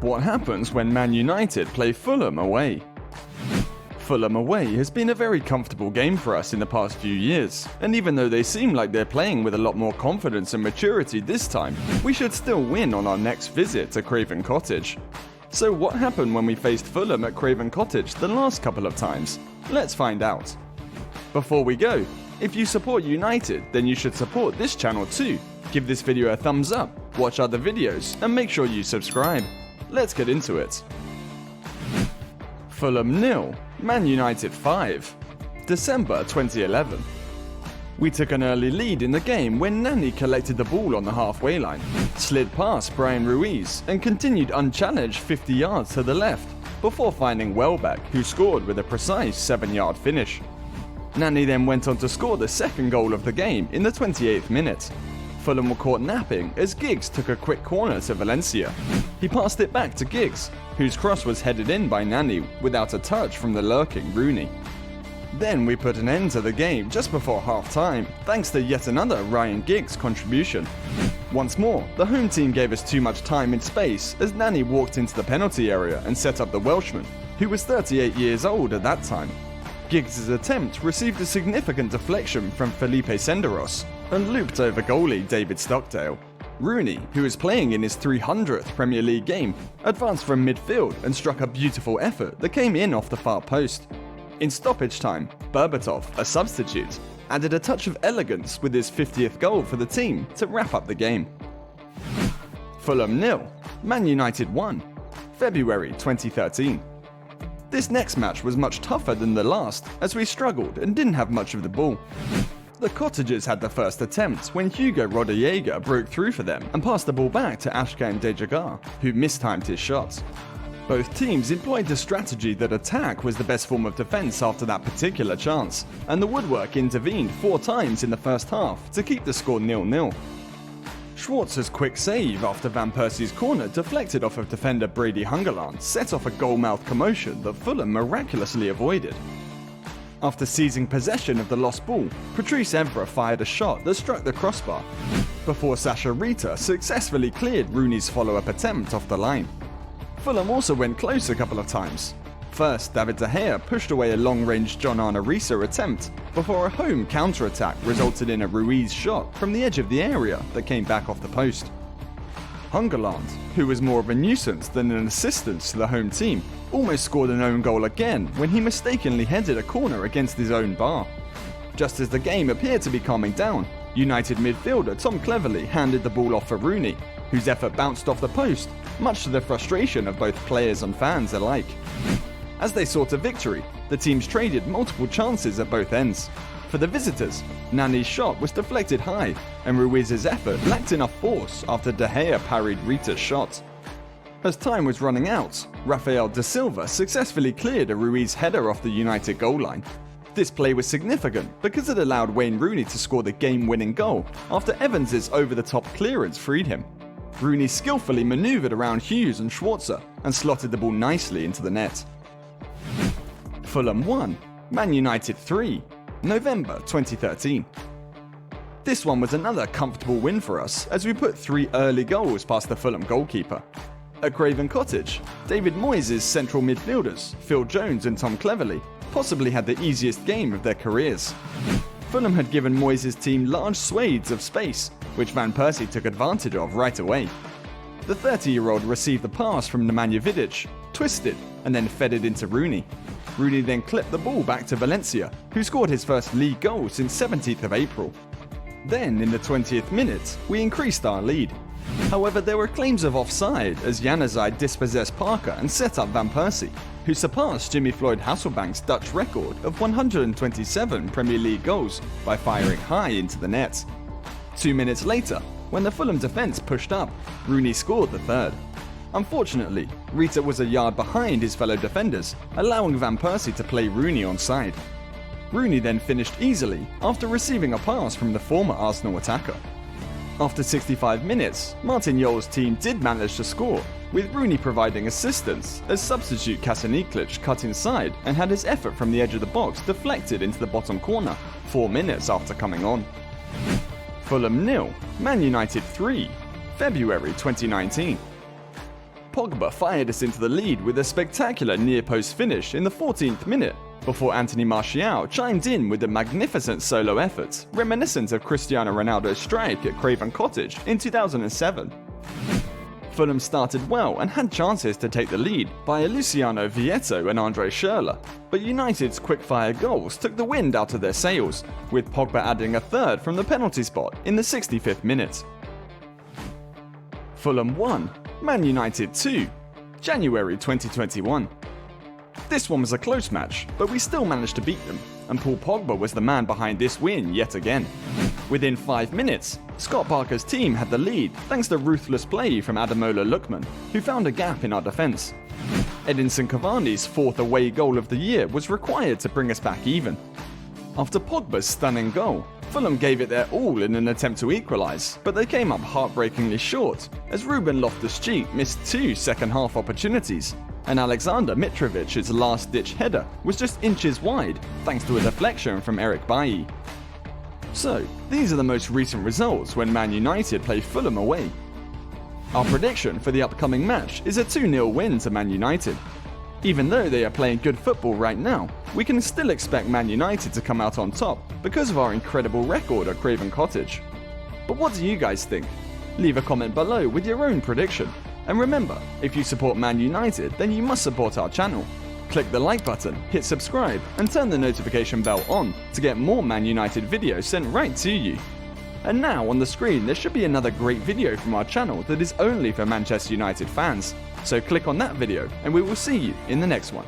What happens when Man United play Fulham away? Fulham away has been a very comfortable game for us in the past few years, and even though they seem like they're playing with a lot more confidence and maturity this time, we should still win on our next visit to Craven Cottage. So what happened when we faced Fulham at Craven Cottage the last couple of times? Let's find out. Before we go, if you support United, then you should support this channel too. Give this video a thumbs up, watch other videos, and make sure you subscribe. Let's get into it. Fulham 0, Man United 5. December 2011. We took an early lead in the game when Nani collected the ball on the halfway line, slid past Brian Ruiz and continued unchallenged 50 yards to the left, before finding Welbeck, who scored with a precise 7-yard finish. Nani then went on to score the second goal of the game in the 28th minute. Fulham were caught napping as Giggs took a quick corner to Valencia. He passed it back to Giggs, whose cross was headed in by Nani without a touch from the lurking Rooney. Then we put an end to the game just before half-time, thanks to yet another Ryan Giggs contribution. Once more, the home team gave us too much time and space as Nani walked into the penalty area and set up the Welshman, who was 38 years old at that time. Giggs' attempt received a significant deflection from Felipe Senderos and looped over goalie David Stockdale. Rooney, who is playing in his 300th Premier League game, advanced from midfield and struck a beautiful effort that came in off the far post. In stoppage time, Berbatov, a substitute, added a touch of elegance with his 50th goal for the team to wrap up the game. Fulham 0, Man United 1. February 2013. This next match was much tougher than the last, as we struggled and didn't have much of the ball. The Cottagers had the first attempt when Hugo Rodallega broke through for them and passed the ball back to Ashkan Dejagar, who mistimed his shot. Both teams employed the strategy that attack was the best form of defense after that particular chance, and the woodwork intervened 4 times in the first half to keep the score 0-0. Schwartz's quick save after Van Persie's corner deflected off of defender Brady Hungerland set off a goal-mouth commotion that Fulham miraculously avoided. After seizing possession of the lost ball, Patrice Evra fired a shot that struck the crossbar, before Sasha Rita successfully cleared Rooney's follow-up attempt off the line. Fulham also went close a couple of times. First, David De Gea pushed away a long-range John Arne Riise attempt, before a home counter-attack resulted in a Ruiz shot from the edge of the area that came back off the post. Hungerland, who was more of a nuisance than an assistance to the home team, almost scored an own goal again when he mistakenly headed a corner against his own bar. Just as the game appeared to be calming down, United midfielder Tom Cleverley handed the ball off for Rooney, whose effort bounced off the post, much to the frustration of both players and fans alike. As they sought a victory, the teams traded multiple chances at both ends. For the visitors, Nani's shot was deflected high, and Ruiz's effort lacked enough force after De Gea parried Rita's shot. As time was running out, Rafael da Silva successfully cleared a Ruiz header off the United goal line. This play was significant because it allowed Wayne Rooney to score the game-winning goal after Evans's over-the-top clearance freed him. Rooney skillfully manoeuvred around Hughes and Schwarzer and slotted the ball nicely into the net. Fulham 1, Man United 3. November 2013. This one was another comfortable win for us as we put 3 early goals past the Fulham goalkeeper. At Craven Cottage, David Moyes' central midfielders, Phil Jones and Tom Cleverley, possibly had the easiest game of their careers. Fulham had given Moyes' team large swathes of space, which Van Persie took advantage of right away. The 30-year-old received the pass from Nemanja Vidic, twisted, and then fed it into Rooney. Rooney then clipped the ball back to Valencia, who scored his first league goal since 17th of April. Then, in the 20th minute, we increased our lead. However, there were claims of offside as Januzaj dispossessed Parker and set up Van Persie, who surpassed Jimmy Floyd Hasselbank's Dutch record of 127 Premier League goals by firing high into the net. 2 minutes later, when the Fulham defence pushed up, Rooney scored the third. Unfortunately, Rita was a yard behind his fellow defenders, allowing Van Persie to play Rooney onside. Rooney then finished easily after receiving a pass from the former Arsenal attacker. After 65 minutes, Martin Jol's team did manage to score, with Rooney providing assistance as substitute Kasaniklic cut inside and had his effort from the edge of the box deflected into the bottom corner 4 minutes after coming on. Fulham 0, Man United 3, February 2019. Pogba fired us into the lead with a spectacular near-post finish in the 14th minute, before Anthony Martial chimed in with a magnificent solo effort, reminiscent of Cristiano Ronaldo's strike at Craven Cottage in 2007. Fulham started well and had chances to take the lead via Luciano Vietto and Andre Schürrle, but United's quick-fire goals took the wind out of their sails, with Pogba adding a third from the penalty spot in the 65th minute. Fulham 1, Man United 2, January 2021. This one was a close match, but we still managed to beat them, and Paul Pogba was the man behind this win yet again. Within 5 minutes, Scott Parker's team had the lead thanks to ruthless play from Ademola Lookman, who found a gap in our defence. Edinson Cavani's 4th away goal of the year was required to bring us back even. After Pogba's stunning goal, Fulham gave it their all in an attempt to equalise, but they came up heartbreakingly short, as Ruben Loftus-Cheek missed 2 second-half opportunities, and Alexander Mitrovic's last-ditch header was just inches wide thanks to a deflection from Eric Bailly. So, these are the most recent results when Man United play Fulham away. Our prediction for the upcoming match is a 2-0 win to Man United. Even though they are playing good football right now, we can still expect Man United to come out on top because of our incredible record at Craven Cottage. But what do you guys think? Leave a comment below with your own prediction. And remember, if you support Man United, then you must support our channel. Click the like button, hit subscribe, and turn the notification bell on to get more Man United videos sent right to you. And now on the screen there should be another great video from our channel that is only for Manchester United fans. So click on that video and we will see you in the next one.